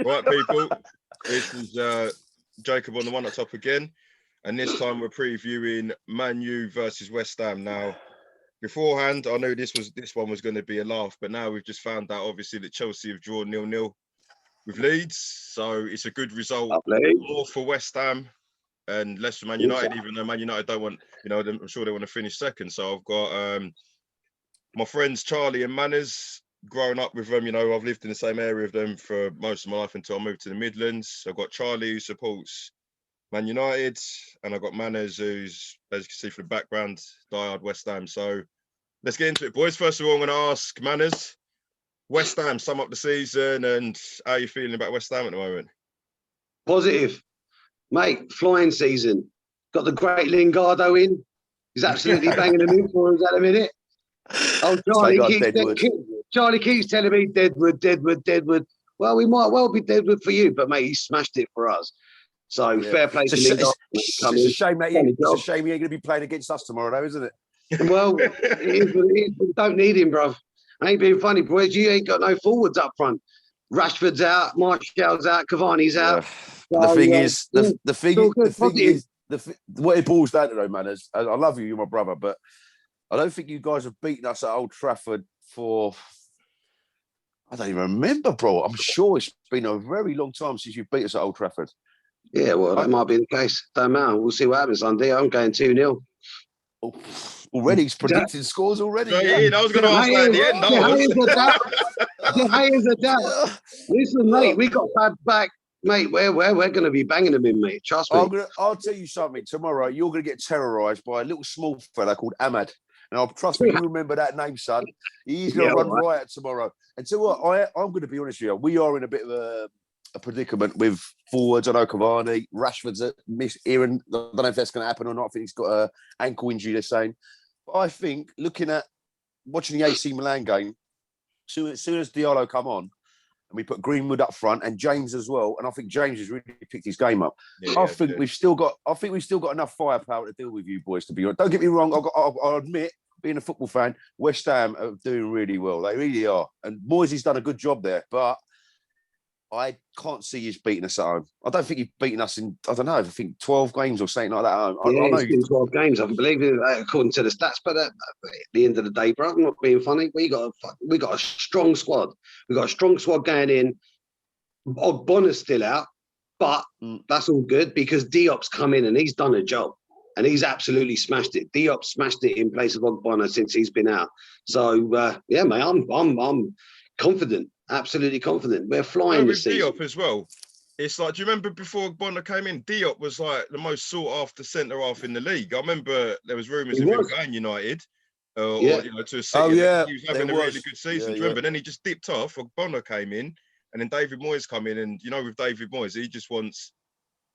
Right, people. This is Jacob on the one at top again, and this time we're previewing Man U versus West Ham. Now, beforehand, I knew this one was going to be a laugh, but now we've just found out, obviously, that Chelsea have drawn 0-0 with Leeds, so it's a good result. More for West Ham and less for Man United, even though Man United don't want, I'm sure they want to finish second. So I've got my friends Charlie and Manners. Growing up with them, I've lived in the same area of them for most of my life until I moved to the Midlands. I've got Charlie, who supports Man United, and I've got Manners, who's, as you can see from the background, diehard West Ham. So let's get into it, boys. First of all, I'm going to ask Manners, West Ham, sum up the season, and how are you feeling about West Ham at the moment? Positive. Mate, flying season. Got the great Lingard in. He's absolutely banging them in for us at a minute. Oh, Charlie keeps telling me Deadwood. Well, we might well be Deadwood for you, but mate, he smashed it for us. So fair play to Lingard. It's a shame that he ain't going to be playing against us tomorrow, though, isn't it? Well, it is what it is. We don't need him, bruv. I ain't being funny, boys. You ain't got no forwards up front. Rashford's out, Martial's out, Cavani's out. So, the thing is, what it boils down to, though, man, is I love you, you're my brother, but I don't think you guys have beaten us at Old Trafford for, I don't even remember, bro. I'm sure it's been a very long time since you've beat us at Old Trafford. Yeah, well, that might be the case. Don't matter. We'll see what happens Sunday. I'm going 2-0. Oh, already, he's predicting scores already. Yeah, I was going to ask that at the end. The haters are down. Listen, mate, we got bad back. Mate, we're going to be banging them in, mate. Trust me. I'll tell you something. Tomorrow, you're going to get terrorised by a little small fella called Ahmad. Now, trust me, you remember that name, son. He's going to run riot tomorrow. And so what? I'm going to be honest with you. We are in a bit of a predicament with forwards. I know Cavani, Rashford's miss Aaron. I don't know if that's going to happen or not. I think he's got an ankle injury, they're saying. But I think, watching the AC Milan game, as soon as Diallo come on, and we put Greenwood up front and James as well, and I think James has really picked his game up. I think we've still got enough firepower to deal with you boys. To be honest, don't get me wrong. I'll admit, being a football fan, West Ham are doing really well. They really are, and Moyes done a good job there. But I can't see you beating us at home. I don't think you've beaten us in, I don't know, I think 12 games or something like that at home. I know it's been 12 games, I believe it, according to the stats. But at the end of the day, bro, I'm not being funny. We got a strong squad. We got a strong squad going in. Ogbonna's still out, but that's all good because Diop's come in and he's done a job. And he's absolutely smashed it. Diop smashed it in place of Ogbonna since he's been out. So, yeah, mate, I'm confident. Absolutely confident. We're flying this season. Diop as well. It's like, do you remember before Bonner came in, Diop was like the most sought after centre half in the league. I remember there was rumours of him going United, or to a city. Oh yeah, he was having a really good season. Do you remember? Then he just dipped off. Bonner came in, and then David Moyes come in, and with David Moyes, he just wants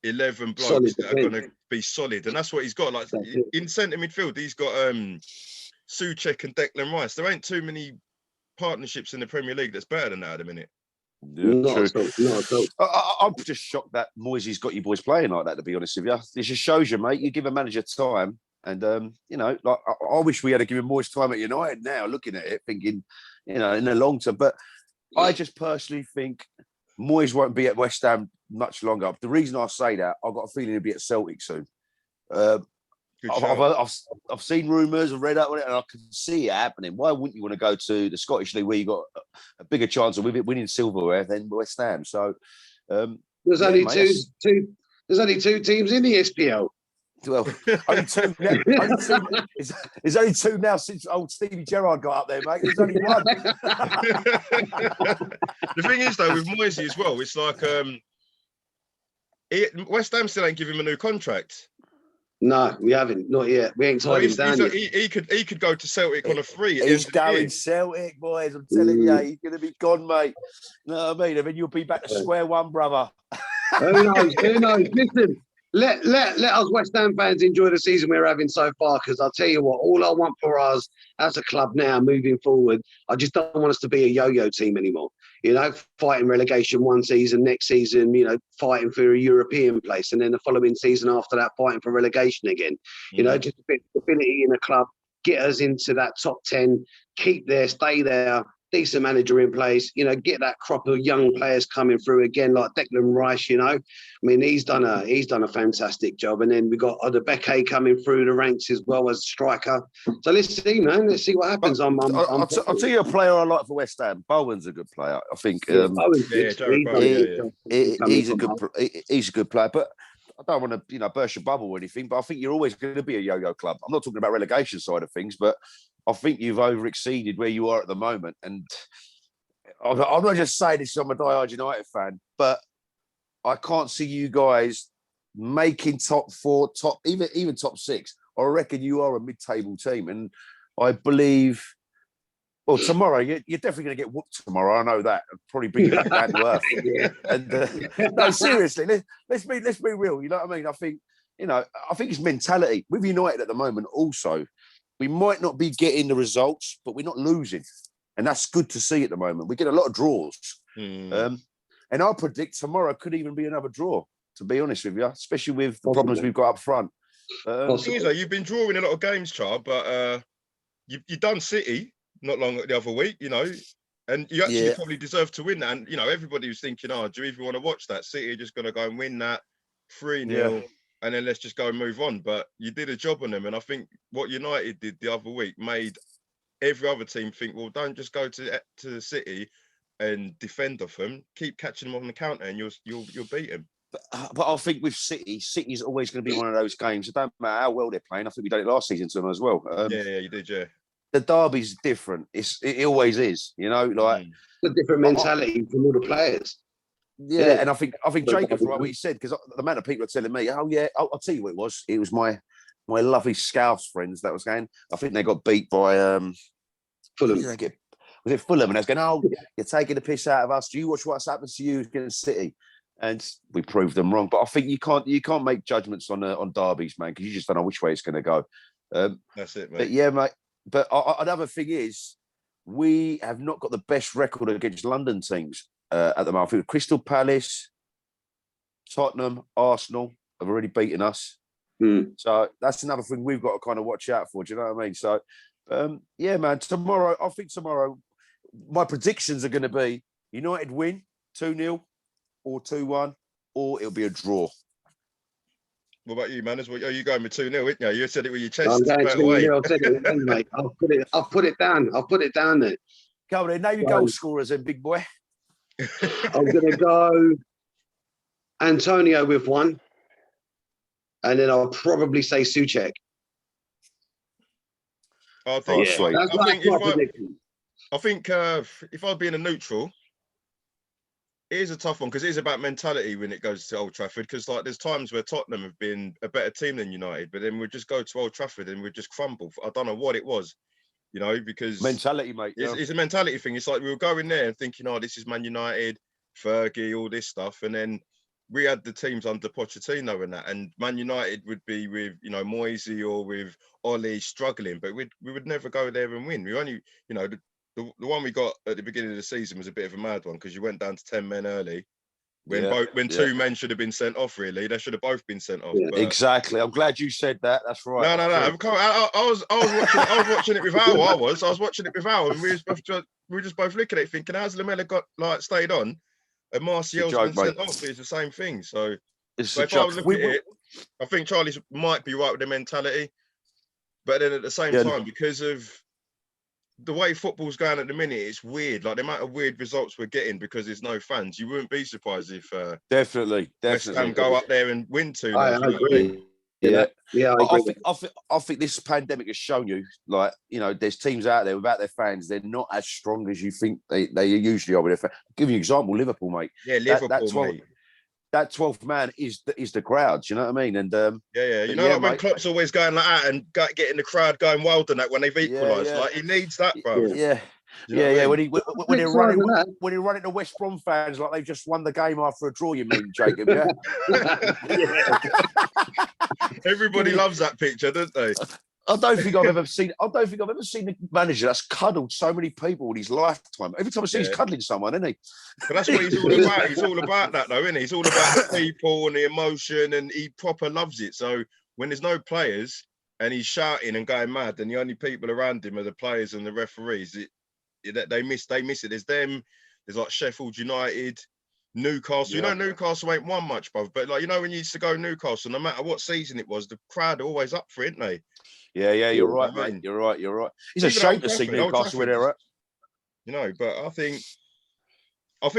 11 blokes that are going to be solid, and that's what he's got. Like in centre midfield, he's got Souček and Declan Rice. There ain't too many partnerships in the Premier League that's better than that at the minute. Yeah, true. I'm just shocked that Moyes got you boys playing like that, to be honest with you. This just shows you, mate, you give a manager time, and I wish we had to give him Moyes time at United now, looking at it, thinking, in the long term. But I just personally think Moyes won't be at West Ham much longer. The reason I say that, I've got a feeling he'll be at Celtic soon. I've seen rumours, I've read up on it, and I can see it happening. Why wouldn't you want to go to the Scottish League where you got a bigger chance of winning silverware than West Ham? So there's only two teams in the SPL. Well, there's only two now since old Stevie Gerrard got up there, mate. There's only one. The thing is, though, with Moisey as well, it's like West Ham still ain't giving him a new contract. No, we haven't. Not yet. We ain't tied him down yet. He could go to Celtic on a free. He's going Celtic, boys. I'm telling you, he's going to be gone, mate. You know what I mean? I mean, you'll be back to square one, brother. Who knows? Listen, let us West Ham fans enjoy the season we're having so far, because I'll tell you what, all I want for us as a club now moving forward, I just don't want us to be a yo-yo team anymore. Fighting relegation one season, next season, fighting for a European place, and then the following season after that, fighting for relegation again. Just a bit of stability in the club, get us into that top 10, keep there, stay there, decent manager in place, get that crop of young players coming through again, like Declan Rice, I mean, he's done a fantastic job. And then we got Odebeke coming through the ranks as well as striker. So let's see, man. Let's see what happens. I'll tell you a player I like for West Ham. Bowen's a good player, I think. Jared Bowen, he's a good player, but I don't want to, burst your bubble or anything, but I think you're always going to be a yo-yo club. I'm not talking about relegation side of things, but I think you've over-exceeded where you are at the moment. And I'm not just saying this, I'm a diehard United fan, but I can't see you guys making top four, even top six. I reckon you are a mid-table team. And I believe, well, tomorrow, you're definitely going to get whooped tomorrow. I know that. Probably bring you back down to earth. And, no, seriously, let's be real. You know what I mean? I think it's mentality. With United at the moment also, we might not be getting the results, but we're not losing. And that's good to see at the moment. We get a lot of draws. And I predict tomorrow could even be another draw, to be honest with you, especially with the problems we've got up front. The thing is, though, you've been drawing a lot of games, Char, but you've done City not long the other week, and you actually probably deserve to win that. And, everybody was thinking, do you even want to watch that? City are just going to go and win that 3-0. And then let's just go and move on. But you did a job on them. And I think what United did the other week made every other team think, well, don't just go to the City and defend off them. Keep catching them on the counter and you'll beat them. But I think with City's always going to be one of those games. It don't matter how well they're playing. I think we did it last season to them as well. You did, yeah. The derby's different. It always is, like a different mentality from all the players. Yeah, and I think Jacob's right what he said, because the amount of people are telling me, I'll tell you what it was. It was my lovely Scouse friends that was going. I think they got beat by Fulham. Was it Fulham? And I was going, you're taking the piss out of us. Do you watch what's happened to you against City? And we proved them wrong. But I think you can't make judgments on derbies, man, because you just don't know which way it's going to go. That's it, mate. But yeah, mate. But another thing is, we have not got the best record against London teams at the moment. I think Crystal Palace, Tottenham, Arsenal have already beaten us. So that's another thing we've got to kind of watch out for. Do you know what I mean? So, yeah, man, tomorrow, my predictions are going to be United win 2-0 or 2-1, or it'll be a draw. What about you, Manners? Are you going with 2-0, isn't you? You said it with your chest. I'm going 2-0. I said it, mate. I'll put it down there. Go on then. Name your goal scorers then, big boy. I'm going to go Antonio with one. And then I'll probably say Souček. I think if I'd be in a neutral, it is a tough one because it is about mentality when it goes to Old Trafford. Because there's times where Tottenham have been a better team than United, but then we just go to Old Trafford and we just crumble. I don't know what it was, because mentality, mate. It's a mentality thing. It's like we were going there and thinking, this is Man United, Fergie, all this stuff, and then we had the teams under Pochettino and that, and Man United would be with Moisey or with Ollie struggling, but we would never go there and win. We only, the one we got at the beginning of the season was a bit of a mad one because you went down to 10 men early when two men should have been sent off. Really, they should have both been sent off. But... Exactly. I'm glad you said that. That's right. No. I was watching it with Al. I was watching it with Al, and we were just both looking at it thinking, how's Lamella got stayed on, and Martial's been sent off? It's the same thing. So if I was looking at it, I think Charlie might be right with the mentality, but then at the same time, because of the way football's going at the minute, it's weird. Like the amount of weird results we're getting because there's no fans. You wouldn't be surprised if definitely West Ham go up there and win 2. I agree. Yeah, I think this pandemic has shown you, there's teams out there without their fans. They're not as strong as you think they usually are with their fans. I'll give you an example, Liverpool, mate. Yeah, Liverpool, mate. That 12th man is the crowd. You know what I mean? And when Klopp's always going like that and getting the crowd going wild and that when they've equalised, he needs that, bro. Yeah. When he run into West Brom fans like they've just won the game after a draw. You mean, Jacob? Yeah. Everybody loves that picture, don't they? I don't think I've ever seen a manager that's cuddled so many people in his lifetime. Every time I see he's cuddling someone, isn't he? But that's what he's all about. He's all about that, though, isn't he? He's all about the people and the emotion, and he proper loves it. So when there's no players and he's shouting and going mad, and the only people around him are the players and the referees, they miss it. There's them. There's like Sheffield United, Newcastle. You know, Newcastle ain't won much, bruv. But like, you know, when you used to go Newcastle, no matter what season it was, the crowd are always up for it, ain't they? Yeah, you're right, mate. You're right. It's a shame to see Newcastle where they're at. You know, but I think I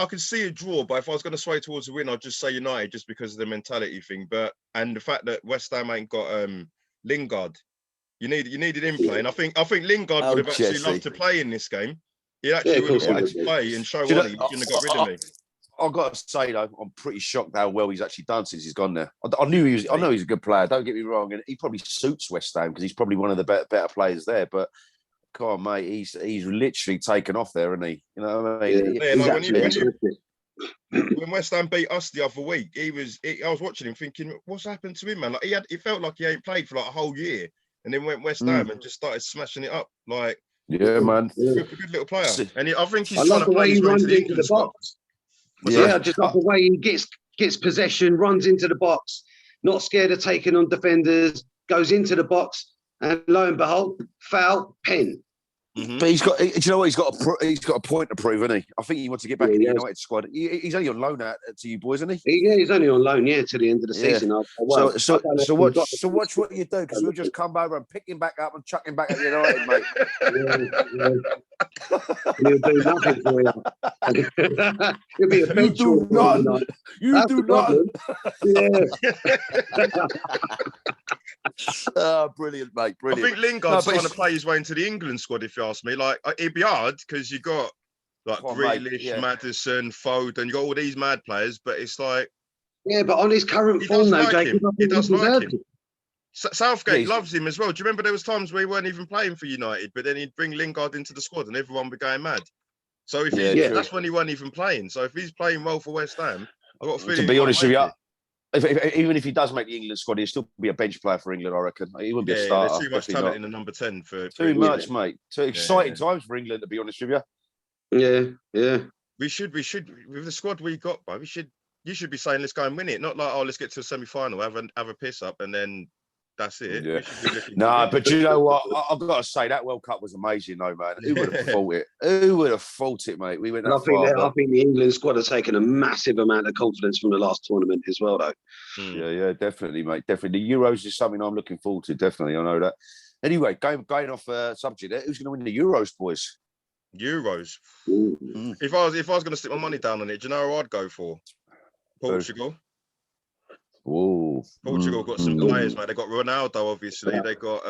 could see a draw, but if I was going to sway towards a win, I'd just say United, just because of the mentality thing. And the fact that West Ham ain't got Lingard, you needed him playing. I think Lingard would have actually loved to play in this game. He actually would have wanted to play and show Ollie. He shouldn't have got rid of me. I've got to say though, I'm pretty shocked how well he's actually done since he's gone there. I know he's a good player. Don't get me wrong, and he probably suits West Ham because he's probably one of the better players there. But come on, mate, he's literally taken off there, isn't he? You know what I mean? When West Ham beat us the other week, I was watching him thinking, what's happened to him, man? Like it felt like he ain't played for like a whole year, and then went West Ham and just started smashing it up. Like, yeah, man, good little player. And I think he's I trying love to the way play he his way runs into the into the England squad. box. Yeah, I just love the way he gets possession, runs into the box, not scared of taking on defenders, goes into the box, and lo and behold, foul, pen. But do you know what? He's got a point to prove, isn't he? I think he wants to get back in the United squad. He's only on loan out to you boys, isn't he? Yeah, he's only on loan, to the end of the season. So watch what you do, because we'll just come over and pick him back up and chuck him back at United, mate. He'll do nothing for you. He'll be a bench. You do nothing. Yeah. Brilliant, mate. Brilliant. I think Lingard's trying to play his way into the England squad, if you ask me. Like, it'd be hard because you got like Grealish, Maddison, Foden, you got all these mad players, but it's like, yeah, but on his current form, though, Jacob, he does like him. Southgate loves him as well. Do you remember there was times where he weren't even playing for United, but then he'd bring Lingard into the squad and everyone would be going mad. So if that's when he wasn't even playing. So if he's playing well for West Ham, I've got a feeling. To be honest with you, even if he does make the England squad, he'll still be a bench player for England, I reckon. He wouldn't be a starter. There's too much talent in the number 10 for too much, mate. Too exciting times for England, to be honest with you. Yeah. We should with the squad we got, bro. You should be saying let's go and win it, not like let's get to a semi-final, have a piss up, and then that's it. Yeah. But you know what? I've got to say that World Cup was amazing, though, man. Who would have thought it? Who would have thought it, mate? We went that far. I think the England squad has taken a massive amount of confidence from the last tournament as well, though. Yeah, definitely, mate. Definitely. The Euros is something I'm looking forward to. Definitely, I know that. Anyway, going off subject, who's going to win the Euros, boys? Euros. If I was going to stick my money down on it, do you know who I'd go for? Portugal. Whoa. Portugal got some players, mate. They got Ronaldo, obviously. They got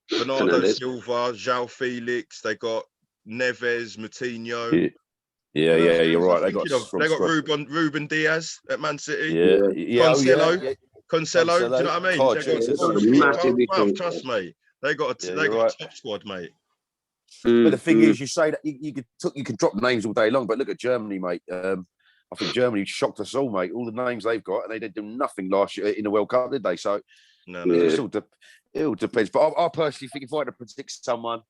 Bernardo Silva, João Felix. They got Neves, Moutinho. Yeah, you're right. They got Ruben Diaz at Man City. Yeah. Cancelo. Do you know what I mean? Trust me. They got a top squad, mate. But the thing is, you say that you can drop names all day long, but look at Germany, mate. I think Germany shocked us all, mate. All the names they've got, and they didn't do nothing last year in the World Cup, did they? So it all depends. But I personally think if I had to predict someone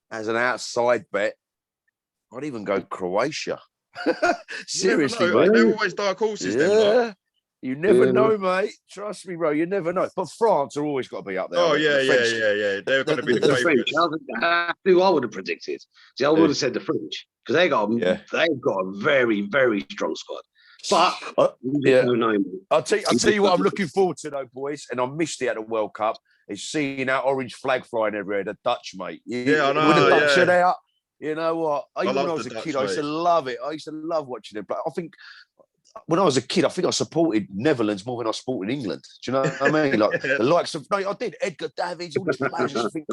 as an outside bet, I'd even go Croatia. Seriously, mate. They're always dark horses. You never know, mate. Trust me, bro. You never know. But France are always got to be up there. Oh, yeah. They're going to be the French. Who I would have predicted. See, I would have said the French because they've got a very, very strong squad. But I'll tell you what I'm looking forward to, though, boys. And I missed it at the World Cup. Is seeing that orange flag flying everywhere. The Dutch, mate. I know. When the Dutch are there, you know what? Even when I was a kid, Dutch, I used to love it. I used to love watching it. But I think when I was a kid, I think I supported Netherlands more than I supported England. Do you know what I mean? Like the likes of, I did. Edgar Davids, all these players. I think,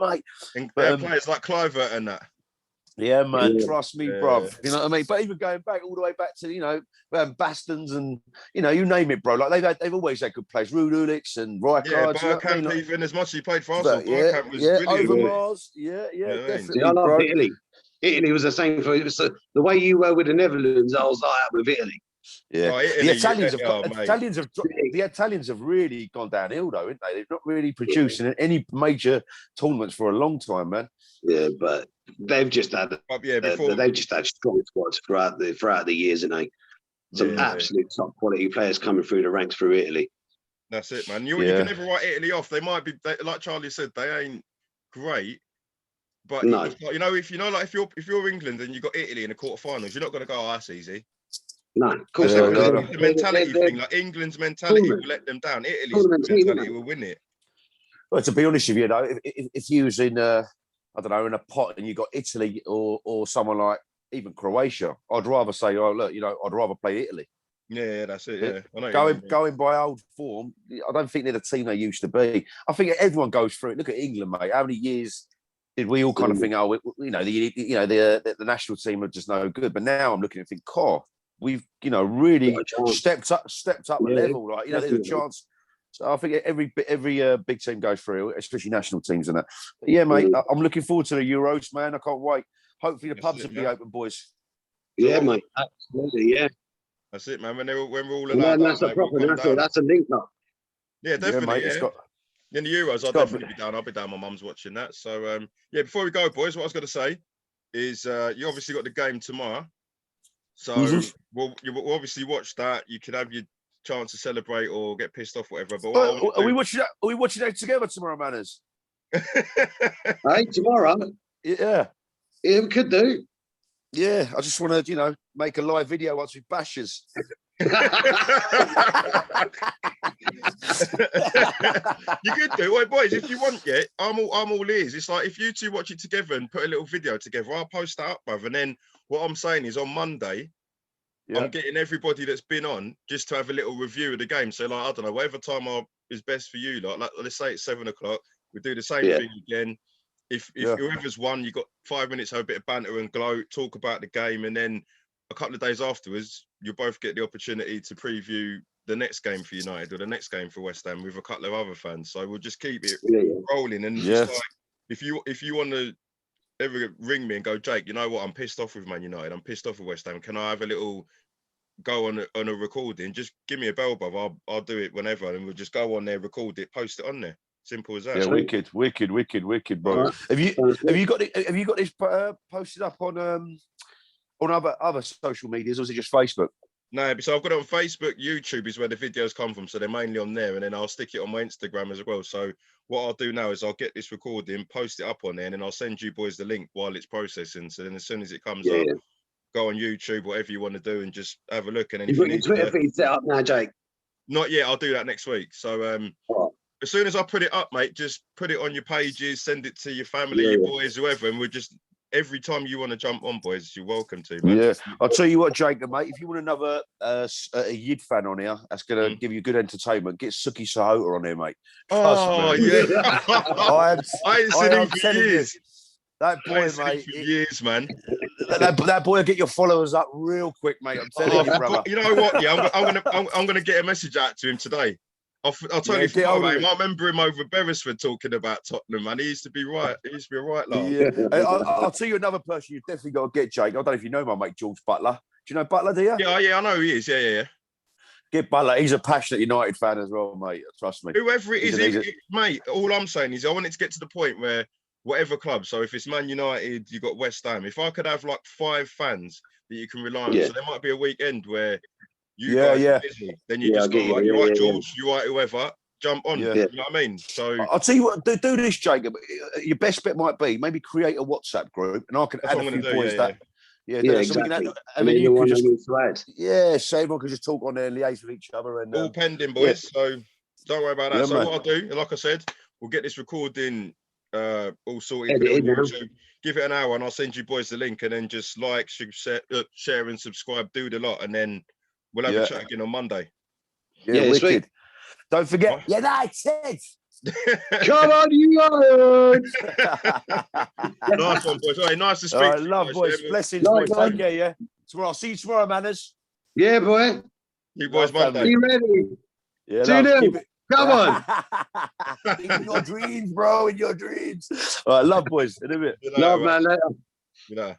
mate. And players like Kluivert and that. Yeah, man. Trust me, bruv. You know what I mean? But even going back all the way back to, Bastons and, you name it, bro. Like they've always had good players. Ruud Gullit and Rijkaard. Yeah, Bergkamp, even as much as he played for Arsenal, Bergkamp was brilliant. Overmars. Yeah, definitely. I love Italy. Italy was the same for the way you were with the Netherlands. I was like that with Italy. Yeah, the Italians have really gone downhill, though, haven't they? They've not really produced in any major tournaments for a long time, man. Yeah, but they've just had strong squads throughout the years, and some absolute top quality players coming through the ranks through Italy. That's it, man. You can never write Italy off. They might be like Charlie said, they ain't great, But No. it's like, like if you're England and you got Italy in the quarterfinals, you're not going to go, "Oh, that's easy." No, of course Yeah, not. no, It's the mentality They're thing. Like England's mentality tournament- will let them down. Italy's tournament team, mentality isn't it? will win it. Well, to be honest with you, if you was in, I don't know, in a pot and you got Italy or someone like even Croatia, I'd rather say, oh look, I'd rather play Italy. Yeah, that's it. Yeah, I know what you mean. Going by old form, I don't think they're the team they used to be. I think everyone goes through it. Look at England, mate. How many years did we all kind of think, oh, the national team are just no good? But now I'm looking and think, we've really stepped up a level. Like there's a chance. So I think every big team goes through, especially national teams and that. But yeah, mate, I'm looking forward to the Euros, man. I can't wait. Hopefully the pubs will be open, boys. Yeah, mate. Absolutely, yeah. That's it, man. When we're all allowed, That's a proper. That's a link up. Yeah, definitely. Yeah, mate, in the Euros, I'll definitely be down. I'll be down. My mum's watching that. So before we go, boys, what I was going to say is you obviously got the game tomorrow. So we'll obviously watch that. You could have your chance to celebrate or get pissed off, whatever. But are we watching that? Are we watching that together tomorrow, Manners? Hey, tomorrow? Yeah. Yeah, we could do. Yeah, I just want to, make a live video once we bashes. You could do. Well, boys, if you want, I'm all ears. It's like if you two watch it together and put a little video together, I'll post that up, bruv. And then what I'm saying is on Monday, I'm getting everybody that's been on just to have a little review of the game. So, like, I don't know, whatever time is best for you. Like let's say it's 7 o'clock. We do the same thing again. If whoever's won, you got 5 minutes, have a bit of banter and gloat, talk about the game, and then a couple of days afterwards, you'll both get the opportunity to preview the next game for United or the next game for West Ham with a couple of other fans. So we'll just keep it rolling. And it's like, if you want to ever ring me and go, Jake, you know what? I'm pissed off with Man United. I'm pissed off with West Ham. Can I have a little go on a recording? Just give me a bell, bruv. I'll do it whenever, and we'll just go on there, record it, post it on there. Simple as that. Yeah, wicked, bro. Right. Have you got this posted up on other social medias, or is it just Facebook? No, so I've got it on Facebook. YouTube is where the videos come from, so they're mainly on there, and then I'll stick it on my Instagram as well. So what I'll do now is I'll get this recording, post it up on there, and then I'll send you boys the link while it's processing. So then as soon as it comes up, go on YouTube, whatever you want to do, and just have a look. And then you got your Twitter feed set up now, Jake? Not yet. I'll do that next week. So as soon as I put it up, mate, just put it on your pages, send it to your family, your boys, whoever, and we'll just every time you want to jump on, boys, you're welcome to, man. Yeah, I'll tell you what, Jacob, mate, if you want another a Yid fan on here, that's going to give you good entertainment, get Suki Sahota on here, mate. Oh, yeah. I ain't seen him for years. That boy, mate. For years, man. That boy will get your followers up real quick, mate. I'm telling you, brother. You know what? Yeah, I'm gonna get a message out to him today. I'll totally forgot about him. I remember him over Beresford talking about Tottenham, man. He used to be right. He used to be a right laugh. Yeah. I'll tell you another person you've definitely got to get, Jake. I don't know if you know my mate George Butler. Do you know Butler, do you? Yeah, I know who he is. Yeah. Get Butler. He's a passionate United fan as well, mate. Trust me. Whoever it is, mate, all I'm saying is I want it to get to the point where whatever club, so if it's Man United, you got West Ham. If I could have like 5 fans that you can rely on, so there might be a weekend where you guys are busy. Then you just go, like, you're right, George, you're right, whoever. Jump on, you know what I mean? So I'll tell you what, do this, Jacob. Your best bet might be maybe create a WhatsApp group, and I can add a few boys that. Yeah, exactly. And then you can just, so everyone can just talk on there, liaise with each other, and all pending, boys. So don't worry about that. So what I'll do, like I said, we'll get this recording all sorted. Give it an hour, and I'll send you boys the link, and then just like, share, and subscribe. Do the lot, and then we'll have a chat again on Monday. Yeah, wicked. Sweet. Don't forget, United. Come on, United! Nice one, boys. All right, nice to speak to you. Love, boys. Blessings, boys. Take care, yeah. Tomorrow. I'll see you tomorrow, Manners. Yeah, boy. You boys, Monday. You ready? Yeah, 2-0. Come on. In your dreams, bro. In your dreams. All right, love, boys. In a bit. Love, man. Later. You know.